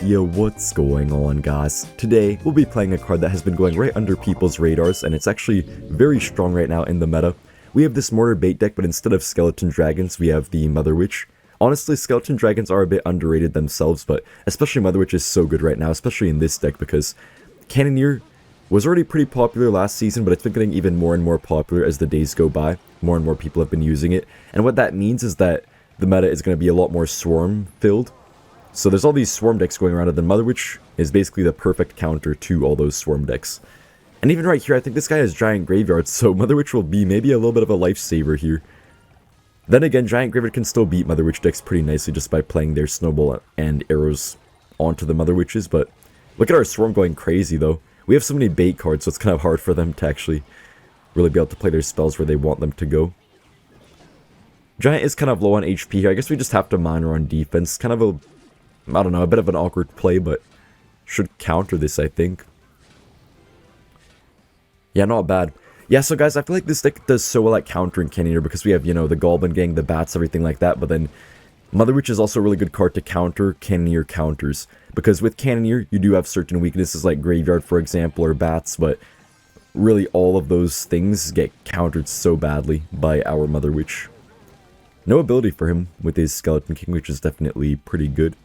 idea what's going on, guys. Today, we'll be playing a card that has been going right under people's radars, and it's actually very strong right now in the meta. We have this Mortar bait deck, but instead of skeleton dragons, we have the Mother Witch. Honestly, skeleton dragons are a bit underrated themselves, but especially Mother Witch is so good right now, especially in this deck, because Cannoneer was already pretty popular last season, but it's been getting even more and more popular as the days go by. More and more people have been using it, and what that means is that the meta is going to be a lot more swarm-filled. So there's all these swarm decks going around, and the Mother Witch is basically the perfect counter to all those swarm decks. And even right here, I think this guy has Giant Graveyard, so Mother Witch will be maybe a little bit of a lifesaver here. Then again, Giant Graveyard can still beat Mother Witch decks pretty nicely just by playing their Snowball and arrows onto the Mother Witches, but look at our swarm going crazy though. We have so many bait cards, so it's kind of hard for them to actually really be able to play their spells where they want them to go. Giant is kind of low on HP here. I guess we just have to miner on defense. Kind of a, I don't know, a bit of an awkward play, but should counter this, I think. Yeah, not bad. Yeah, so guys, I feel like this deck does so well at countering Cannoneer because we have, you know, the Golem gang, the bats, everything like that, but then Mother Witch is also a really good card to counter Cannoneer counters. Because with Cannoneer, you do have certain weaknesses like Graveyard, for example, or bats, but really all of those things get countered so badly by our Mother Witch. No ability for him with his Skeleton King, which is definitely pretty good.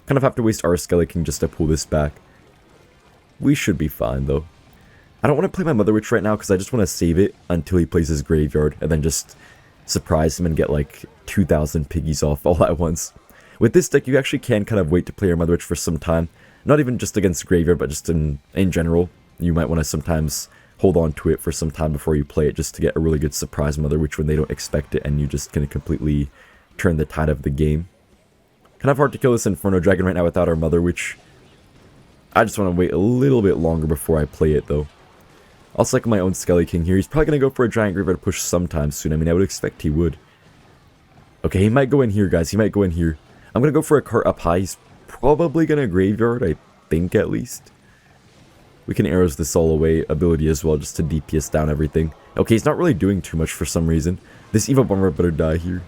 Kind of have to waste our Skeleton King just to pull this back. We should be fine, though. I don't want to play my Mother Witch right now because I just want to save it until he plays his Graveyard and then just surprise him and get like 2,000 piggies off all at once. With this deck, you actually can kind of wait to play your Mother Witch for some time. Not even just against Graveyard, but just in general. You might want to sometimes hold on to it for some time before you play it just to get a really good surprise Mother Witch when they don't expect it and you just can completely turn the tide of the game. Kind of hard to kill this Inferno Dragon right now without our Mother Witch. I just want to wait a little bit longer before I play it though. I'll select my own Skelly King here. He's probably going to go for a Giant Graveyard push sometime soon. I mean, I would expect he would. Okay, he might go in here, guys. He might go in here. I'm going to go for a cart up high. He's probably going to Graveyard, I think at least. We can arrows this all away ability as well, just to DPS down everything. Okay, he's not really doing too much for some reason. This Evil Bomber better die here.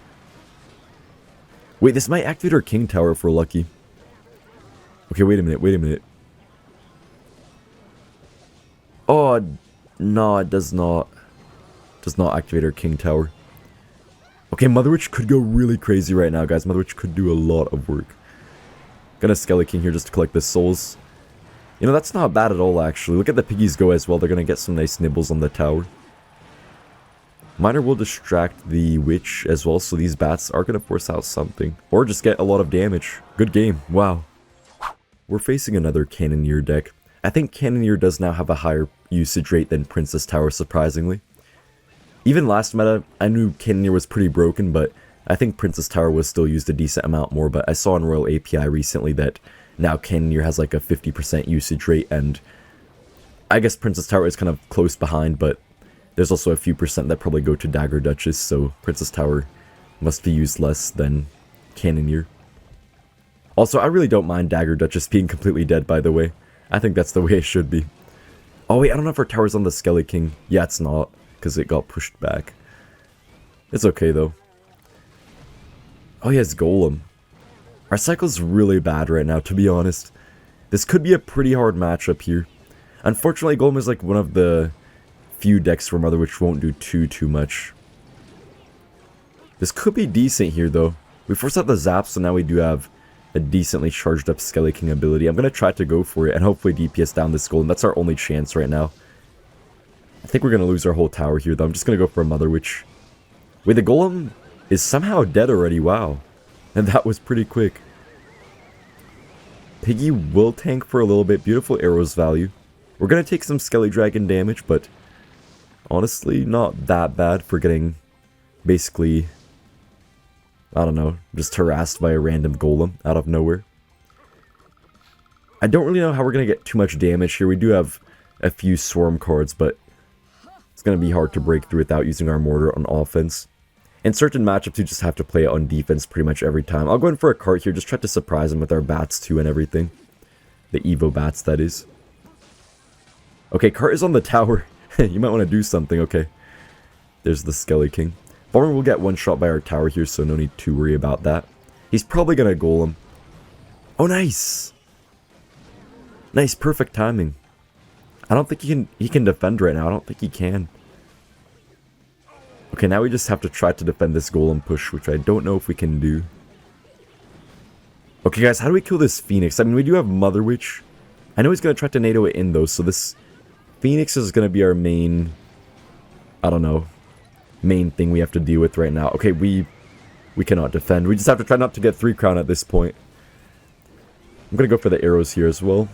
Wait, this might activate our King Tower if we're lucky. Okay, wait a minute, wait a minute. Oh, no, it does not. Does not activate our King Tower. Okay, Mother Witch could go really crazy right now, guys. Mother Witch could do a lot of work. Gonna Skelly King here just to collect the souls. You know, that's not bad at all, actually. Look at the piggies go as well. They're gonna get some nice nibbles on the tower. Miner will distract the witch as well, so these bats are gonna force out something. Or just get a lot of damage. Good game. Wow. We're facing another Cannoneer deck. I think Cannoneer does now have a higher usage rate than Princess Tower, surprisingly. Even last meta, I knew Cannoneer was pretty broken, but I think Princess Tower was still used a decent amount more, but I saw in Royal API recently that now Cannoneer has like a 50% usage rate, and I guess Princess Tower is kind of close behind, but there's also a few percent that probably go to Dagger Duchess, so Princess Tower must be used less than Cannoneer. Also, I really don't mind Dagger Duchess being completely dead, by the way. I think that's the way it should be. Oh wait, I don't know if our tower's on the Skelly King. Yeah, it's not, because it got pushed back. It's okay, though. Oh, he has Golem. Our cycle's really bad right now, to be honest. This could be a pretty hard matchup here. Unfortunately, Golem is like one of the few decks where Mother Witch won't do too much. This could be decent here, though. We forced out the zap, so now we do have a decently charged up Skelly King ability. I'm going to try to go for it and hopefully DPS down this Golem. That's our only chance right now. I think we're going to lose our whole tower here, though. I'm just going to go for a Mother Witch. Wait, the Golem is somehow dead already. Wow. And that was pretty quick. Piggy will tank for a little bit. Beautiful arrows value. We're going to take some Skelly Dragon damage, but honestly, not that bad for getting basically, I don't know, just harassed by a random Golem out of nowhere. I don't really know how we're going to get too much damage here. We do have a few Swarm cards, but it's going to be hard to break through without using our Mortar on offense. In certain matchups, you just have to play it on defense pretty much every time. I'll go in for a cart here, just try to surprise him with our bats too and everything. The Evo bats, that is. Okay, cart is on the tower. You might want to do something. Okay. There's the Skelly King. Bomber will get one shot by our tower here, so no need to worry about that. He's probably going to Golem. Oh, nice! Nice, perfect timing. I don't think he can defend right now. I don't think he can. Okay, now we just have to try to defend this golem push, which I don't know if we can do. Okay, guys, how do we kill this Phoenix? I mean, we do have Mother Witch. I know he's going to try to NATO it in, though, so this Phoenix is going to be our main, I don't know, main thing we have to deal with right now. Okay, we cannot defend. We just have to try not to get 3 crown at this point. I'm going to go for the arrows here as well.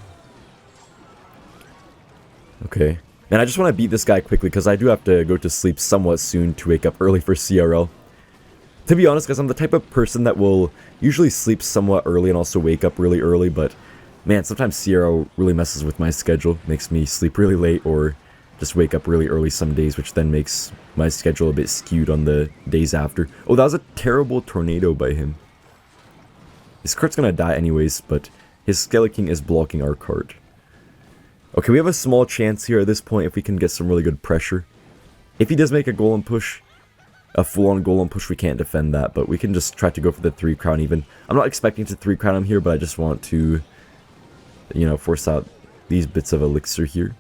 Okay. And I just want to beat this guy quickly because I do have to go to sleep somewhat soon to wake up early for CRL. To be honest, guys, I'm the type of person that will usually sleep somewhat early and also wake up really early, but man, sometimes CRL really messes with my schedule, makes me sleep really late or just wake up really early some days, which then makes my schedule a bit skewed on the days after. Oh, that was a terrible tornado by him. His cart's gonna die anyways, but his Skeleton is blocking our cart. Okay, we have a small chance here at this point if we can get some really good pressure. If he does make a golem push, a full-on golem push, we can't defend that, but we can just try to go for the 3 crown even. I'm not expecting to 3 crown him here, but I just want to, you know, force out these bits of elixir here.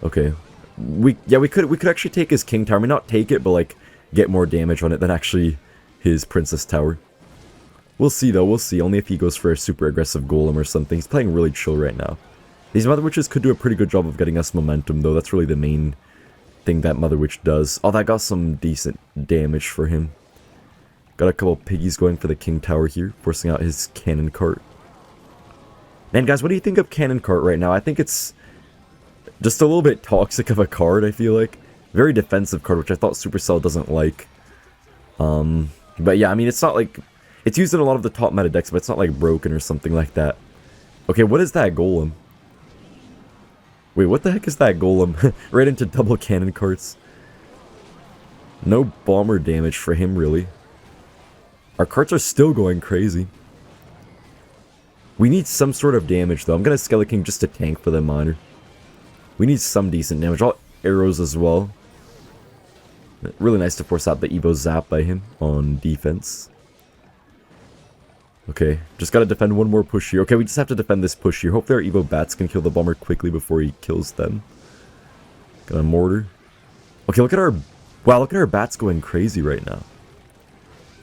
Okay. We could actually take his king tower. I mean, not take it, but like get more damage on it than actually his princess tower. We'll see, though. We'll see. Only if he goes for a super aggressive golem or something. He's playing really chill right now. These Mother Witches could do a pretty good job of getting us momentum, though. That's really the main thing that Mother Witch does. Oh, that got some decent damage for him. Got a couple piggies going for the king tower here, forcing out his cannon cart. Man, guys, what do you think of cannon cart right now? I think it's just a little bit toxic of a card, I feel like. Very defensive card, which I thought Supercell doesn't like. But yeah, I mean, it's not like... It's used in a lot of the top meta decks, but it's not like broken or something like that. Okay, what is that golem? Wait, what the heck is that golem? Right into double cannon carts. No bomber damage for him, really. Our carts are still going crazy. We need some sort of damage, though. I'm going to Skeleton just to tank for the miner. We need some decent damage. All arrows as well. Really nice to force out the Evo Zap by him on defense. Okay, just gotta defend one more push here. Okay, we just have to defend this push here. Hopefully our Evo Bats can kill the bomber quickly before he kills them. Got a mortar. Okay, look at our... Wow, look at our bats going crazy right now.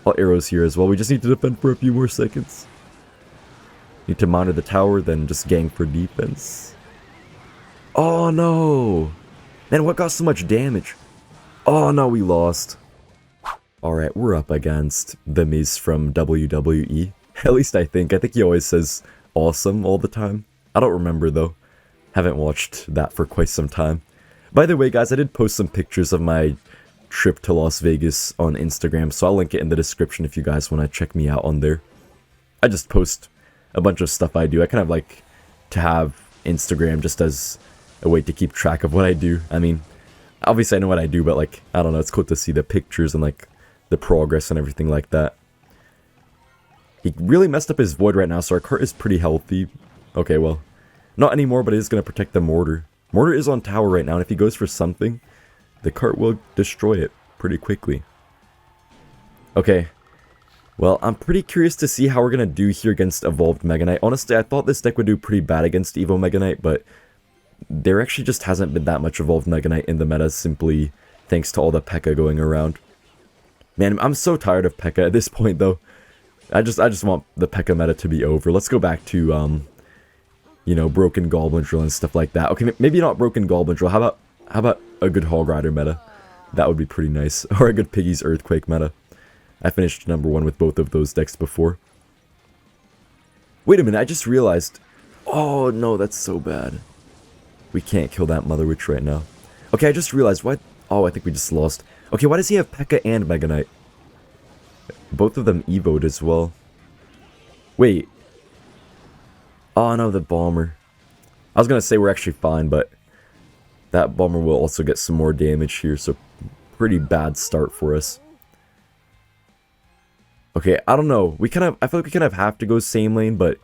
All arrows here as well. We just need to defend for a few more seconds. Need to monitor the tower, then just gang for defense. Oh no! Man, what got so much damage? Oh no, we lost. Alright, we're up against The Miz from WWE. At least I think. I think he always says awesome all the time. I don't remember though. Haven't watched that for quite some time. By the way, guys, I did post some pictures of my trip to Las Vegas on Instagram, so I'll link it in the description if you guys want to check me out on there. I just post a bunch of stuff I do. I kind of like to have Instagram just as a way to keep track of what I do. I mean, obviously I know what I do, but like, I don't know, it's cool to see the pictures and like the progress and everything like that. He really messed up his void right now, so our cart is pretty healthy. Okay, well, not anymore, but it is going to protect the mortar. Mortar is on tower right now, and if he goes for something, the cart will destroy it pretty quickly. Okay. Well, I'm pretty curious to see how we're going to do here against Evolved Mega Knight. Honestly, I thought this deck would do pretty bad against Evo Mega Knight, but there actually just hasn't been that much Evolved Mega Knight in the meta, simply thanks to all the Pekka going around. Man, I'm so tired of Pekka at this point, though. I just want the Pekka meta to be over. Let's go back to, you know, Broken Goblin Drill and stuff like that. Okay, maybe not Broken Goblin Drill. How about a good Hog Rider meta? That would be pretty nice. Or a good Piggy's Earthquake meta. I finished #1 with both of those decks before. Wait a minute, I just realized. Oh, no, that's so bad. We can't kill that Mother Witch right now. Okay, I just realized. What? Oh, I think we just lost. Okay, why does he have Pekka and Mega Knight? Both of them evoed as well. Wait. Oh no, the bomber. I was gonna say we're actually fine, but that bomber will also get some more damage here, so pretty bad start for us. Okay, I don't know. I feel like we kind of have to go same lane, but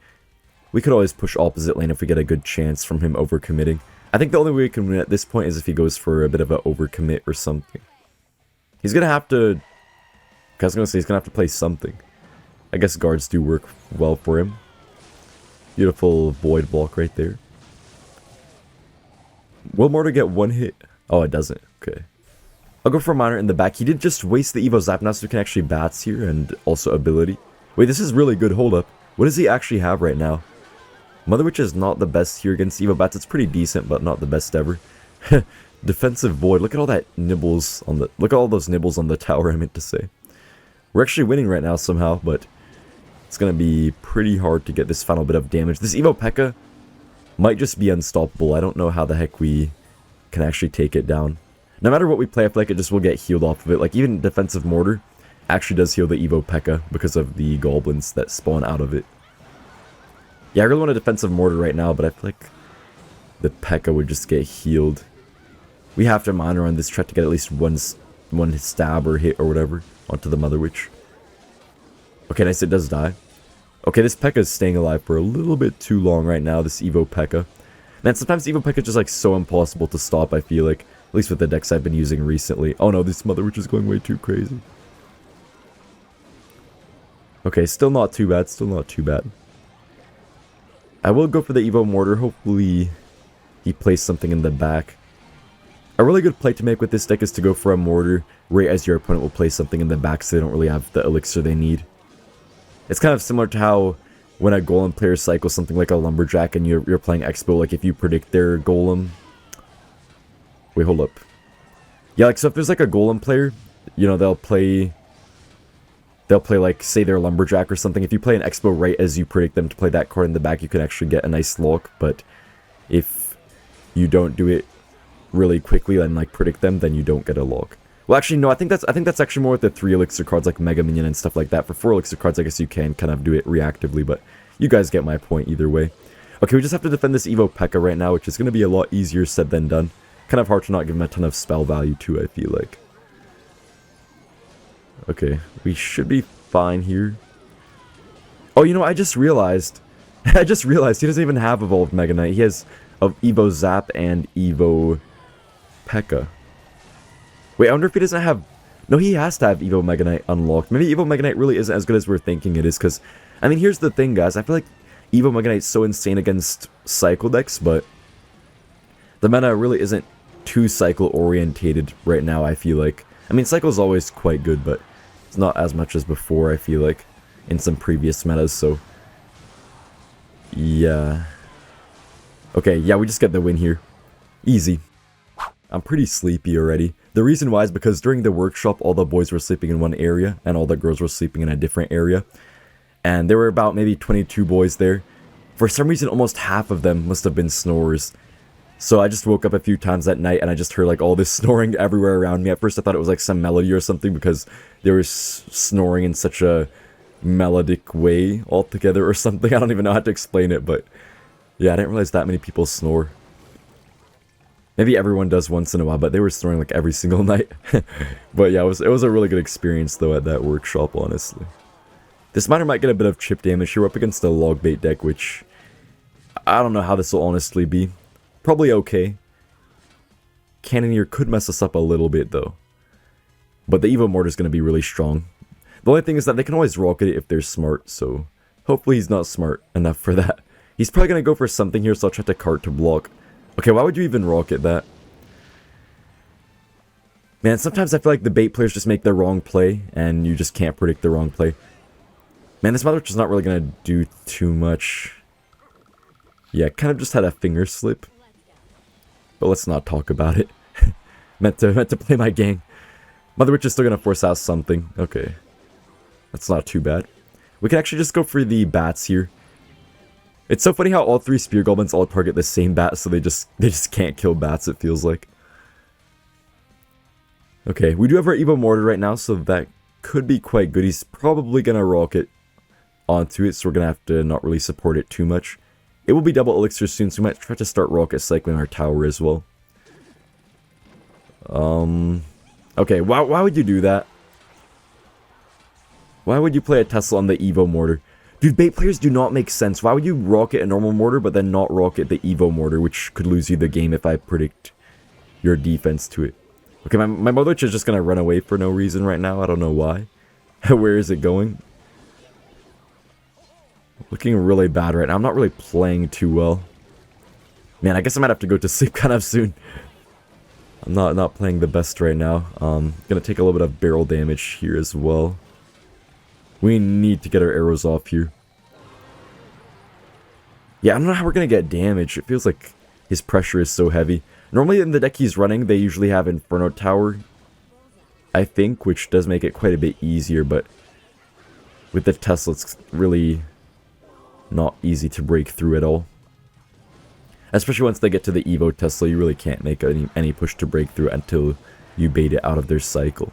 we could always push opposite lane if we get a good chance from him overcommitting. I think the only way we can win at this point is if he goes for a bit of an overcommit or something. He's gonna have to... I was gonna say he's gonna have to play something. I guess guards do work well for him. Beautiful void block right there. Will Mortar get one hit? Oh, it doesn't. Okay. I'll go for a miner in the back. He did just waste the Evo Zap now, so we can actually bats here and also ability. Wait, this is really good. Hold up. What does he actually have right now? Mother Witch is not the best here against Evo Bats. It's pretty decent, but not the best ever. Defensive Void. Look at all that nibbles on the... Look at all those nibbles on the tower, I meant to say. We're actually winning right now somehow, but it's going to be pretty hard to get this final bit of damage. This Evo Pekka might just be unstoppable. I don't know how the heck we can actually take it down. No matter what we play, I feel like it just will get healed off of it. Like, even Defensive Mortar actually does heal the Evo Pekka because of the goblins that spawn out of it. Yeah, I really want a Defensive Mortar right now, but I feel like the Pekka would just get healed. We have to miner on this track to get at least one stab or hit or whatever onto the Mother Witch. Okay, nice, it does die. Okay, this Pekka is staying alive for a little bit too long right now, this Evo Pekka. Man, sometimes Evo Pekka is just like so impossible to stop, I feel like. At least with the decks I've been using recently. Oh no, this Mother Witch is going way too crazy. Okay, still not too bad, still not too bad. I will go for the Evo Mortar. Hopefully he plays something in the back. A really good play to make with this deck is to go for a Mortar right as your opponent will play something in the back so they don't really have the elixir they need. It's kind of similar to how when a Golem player cycles something like a Lumberjack and you're playing Xbow, like if you predict their Golem... Wait, hold up. Yeah, like so if there's like a Golem player, you know, they'll play like, say they're Lumberjack or something. If you play an Xbow right as you predict them to play that card in the back, you can actually get a nice lock. But if you don't do it really quickly and like predict them, then you don't get a lock. Well, actually, no, I think that's actually more with the 3 elixir cards like Mega Minion and stuff like that. For 4 elixir cards, I guess you can kind of do it reactively, but you guys get my point either way. Okay, we just have to defend this Evo Pekka right now, which is going to be a lot easier said than done. Kind of hard to not give him a ton of spell value too, I feel like. Okay, we should be fine here. Oh, you know, I just realized he doesn't even have Evolved Mega Knight. He has Evo Zap and Evo Pekka. Wait, I wonder if he doesn't have... No, he has to have Evo Mega Knight unlocked. Maybe Evo Mega Knight really isn't as good as we're thinking it is, because... I mean, here's the thing, guys. I feel like Evo Mega Knight's so insane against Cycle decks, but... the meta really isn't too Cycle-orientated right now, I feel like. I mean, Cycle's always quite good, but it's not as much as before, I feel like, in some previous metas, so... yeah. Okay, yeah, we just get the win here. Easy. I'm pretty sleepy already. The reason why is because during the workshop, all the boys were sleeping in one area, and all the girls were sleeping in a different area. And there were about maybe 22 boys there. For some reason, almost half of them must have been snorers. So I just woke up a few times at night, and I just heard like all this snoring everywhere around me. At first I thought it was like some melody or something, because they were snoring in such a melodic way altogether or something. I don't even know how to explain it, but yeah, I didn't realize that many people snore. Maybe everyone does once in a while, but they were snoring like every single night. But yeah, it was a really good experience though at that workshop, honestly. This miner might get a bit of chip damage here. We're up against a Logbait deck, which I don't know how this will honestly be. Probably okay. Cannoneer could mess us up a little bit though. But the Evo Mortar is going to be really strong. The only thing is that they can always rocket it if they're smart, so hopefully he's not smart enough for that. He's probably going to go for something here, so I'll try to cart to block. Okay, why would you even rocket that? Man, sometimes I feel like the bait players just make the wrong play, and you just can't predict the wrong play. Man, this Mother Witch is not really going to do too much. Yeah, kind of just had a finger slip. But let's not talk about it. meant to play my game. Mother Witch is still going to force out something. Okay. That's not too bad. We can actually just go for the bats here. It's so funny how all 3 spear goblins all target the same bat, so they just can't kill bats, it feels like. Okay, we do have our Evo Mortar right now, so that could be quite good. He's probably going to rocket onto it, so we're going to have to not really support it too much. It will be double elixir soon, so we might try to start rocket cycling our tower as well. Okay, why would you do that? Why would you play a Tesla on the Evo Mortar? Dude, bait players do not make sense. Why would you rocket a normal mortar, but then not rocket the Evo Mortar, which could lose you the game if I predict your defense to it? Okay, my Mother Witch is just going to run away for no reason right now. I don't know why. Where is it going? Looking really bad right now. I'm not really playing too well. Man, I guess I might have to go to sleep kind of soon. I'm not playing the best right now. Gonna take a little bit of barrel damage here as well. We need to get our arrows off here. Yeah, I don't know how we're gonna get damage. It feels like his pressure is so heavy. Normally in the deck he's running, they usually have Inferno Tower, I think, which does make it quite a bit easier, but with the Tesla, it's really not easy to break through at all. Especially once they get to the Evo Tesla, you really can't make any push to break through until you bait it out of their cycle.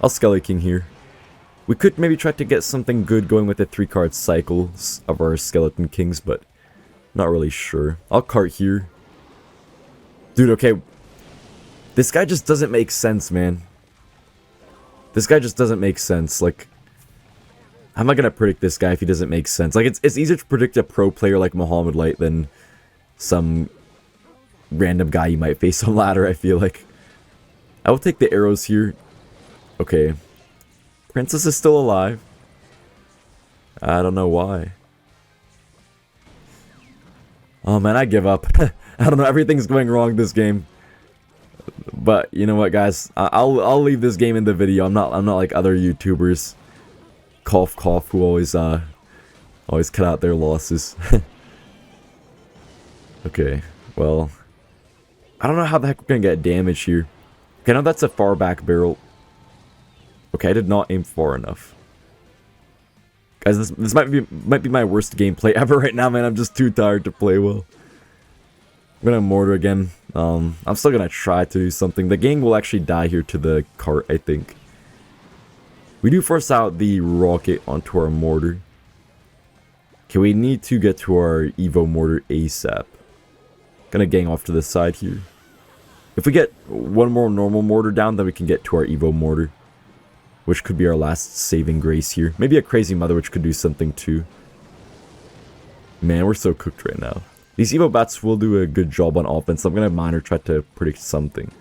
I'll Skelly King here. We could maybe try to get something good going with the 3-card cycles of our Skeleton Kings, but not really sure. I'll cart here. Dude, okay. This guy just doesn't make sense, man. This guy just doesn't make sense. Like, how am I gonna predict this guy if he doesn't make sense? Like, it's easier to predict a pro player like Muhammad Light than some random guy you might face on ladder, I feel like. I will take the arrows here. Okay. Princess is still alive. I don't know why. Oh man, I give up. I don't know, everything's going wrong this game. But you know what, guys? I'll leave this game in the video. I'm not like other YouTubers. Cough cough, who always cut out their losses. Okay, well, I don't know how the heck we're gonna get damage here. Okay, now that's a far back barrel. Okay, I did not aim far enough. Guys, this might be my worst gameplay ever right now, man. I'm just too tired to play well. I'm gonna mortar again. I'm still gonna try to do something. The gang will actually die here to the cart, I think. We do force out the rocket onto our mortar. Okay, we need to get to our Evo mortar ASAP. Gonna gang off to the side here. If we get one more normal mortar down, then we can get to our Evo mortar, which could be our last saving grace here. Maybe a crazy mother, which could do something too. Man, we're so cooked right now. These Evo bats will do a good job on offense. I'm gonna minor try to predict something.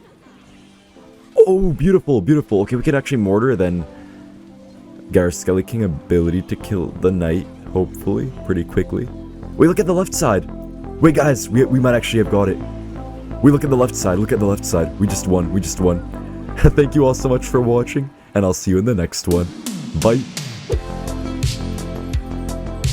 Oh, beautiful, beautiful. Okay, we can actually mortar, then get our Skelly King ability to kill the knight, hopefully, pretty quickly. Wait, look at the left side. Wait, guys, we might actually have got it. We look at the left side, look at the left side. We just won, we just won. Thank you all so much for watching, and I'll see you in the next one. Bye.